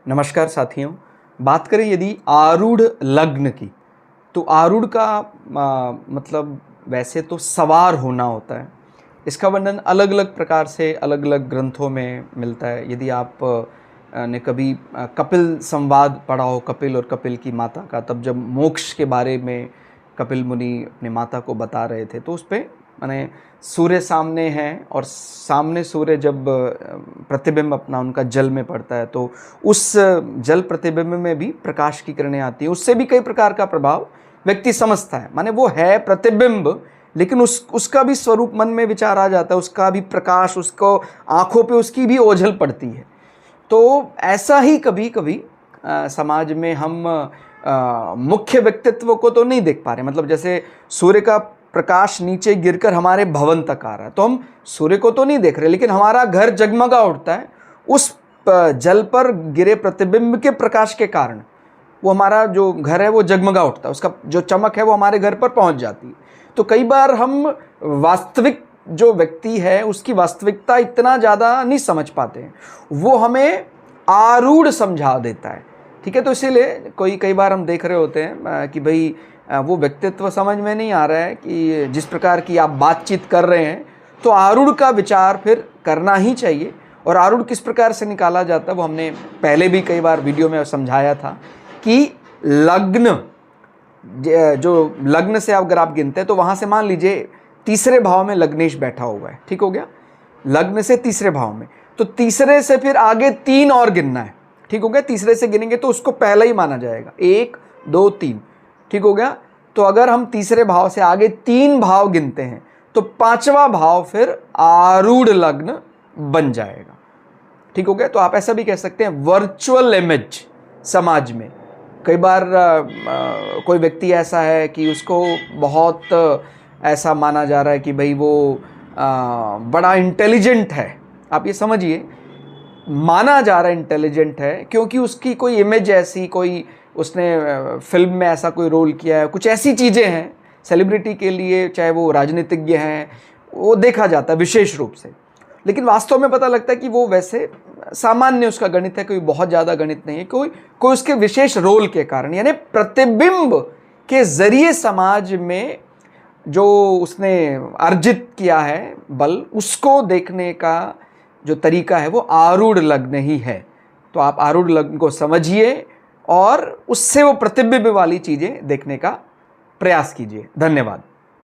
नमस्कार साथियों। बात करें यदि आरूढ़ लग्न की, तो आरूढ़ का मतलब वैसे तो सवार होना होता है। इसका वर्णन अलग अलग प्रकार से अलग अलग ग्रंथों में मिलता है। यदि आप ने कभी कपिल संवाद पढ़ा हो, कपिल और कपिल की माता का, तब जब मोक्ष के बारे में कपिल मुनि अपने माता को बता रहे थे, तो उस पर माने सूर्य सामने है और सामने सूर्य जब प्रतिबिंब अपना उनका जल में पड़ता है, तो उस जल प्रतिबिंब में भी प्रकाश की किरणें आती हैं, उससे भी कई प्रकार का प्रभाव व्यक्ति समझता है। माने वो है प्रतिबिंब, लेकिन उसका भी स्वरूप मन में विचार आ जाता है, उसका भी प्रकाश, उसको आंखों पे उसकी भी ओझल पड़ती है। तो ऐसा ही कभी कभी समाज में हम मुख्य व्यक्तित्व को तो नहीं देख पा रहे। मतलब जैसे सूर्य का प्रकाश नीचे गिरकर हमारे भवन तक आ रहा है, तो हम सूर्य को तो नहीं देख रहे, लेकिन हमारा घर जगमगा उठता है उस जल पर गिरे प्रतिबिंब के प्रकाश के कारण। वो हमारा जो घर है वो जगमगा उठता है, उसका जो चमक है वो हमारे घर पर पहुंच जाती है। तो कई बार हम वास्तविक जो व्यक्ति है उसकी वास्तविकता इतना ज़्यादा नहीं समझ पाते हैं, वो हमें आरूढ़ समझा देता है। ठीक है, तो इसीलिए कई बार हम देख रहे होते हैं कि भाई वो व्यक्तित्व समझ में नहीं आ रहा है कि जिस प्रकार की आप बातचीत कर रहे हैं, तो आरूढ़ का विचार फिर करना ही चाहिए। और आरूढ़ किस प्रकार से निकाला जाता है वो हमने पहले भी कई बार वीडियो में समझाया था कि लग्न, जो लग्न से अगर आप गिनते हैं तो वहाँ से मान लीजिए तीसरे भाव में लग्नेश बैठा हुआ है, ठीक हो गया, लग्न से तीसरे भाव में, तो तीसरे से फिर आगे 3 और गिनना है, ठीक हो गया। तीसरे से गिनेंगे तो उसको पहला ही माना जाएगा, 1 2 3, ठीक हो गया। तो अगर हम तीसरे भाव से आगे 3 भाव गिनते हैं तो 5वां भाव फिर आरूढ़ लग्न बन जाएगा, ठीक हो गया। तो आप ऐसा भी कह सकते हैं वर्चुअल इमेज समाज में कई बार कोई व्यक्ति ऐसा है कि उसको बहुत ऐसा माना जा रहा है कि भाई वो बड़ा इंटेलिजेंट है। आप ये समझिए, माना जा रहा है इंटेलिजेंट है क्योंकि उसकी कोई इमेज ऐसी, कोई उसने फिल्म में ऐसा कोई रोल किया है, कुछ ऐसी चीज़ें हैं सेलिब्रिटी के लिए, चाहे वो राजनीतिज्ञ हैं, वो देखा जाता है विशेष रूप से। लेकिन वास्तव में पता लगता है कि वो वैसे सामान्य उसका गणित है, कोई बहुत ज़्यादा गणित नहीं है, कोई उसके विशेष रोल के कारण, यानी प्रतिबिंब के जरिए समाज में जो उसने अर्जित किया है बल, उसको देखने का जो तरीका है वो आरूढ़ लग्न ही है। तो आप आरूढ़ लग्न को समझिए और उससे वो प्रतिबिंब वाली चीज़ें देखने का प्रयास कीजिए। धन्यवाद।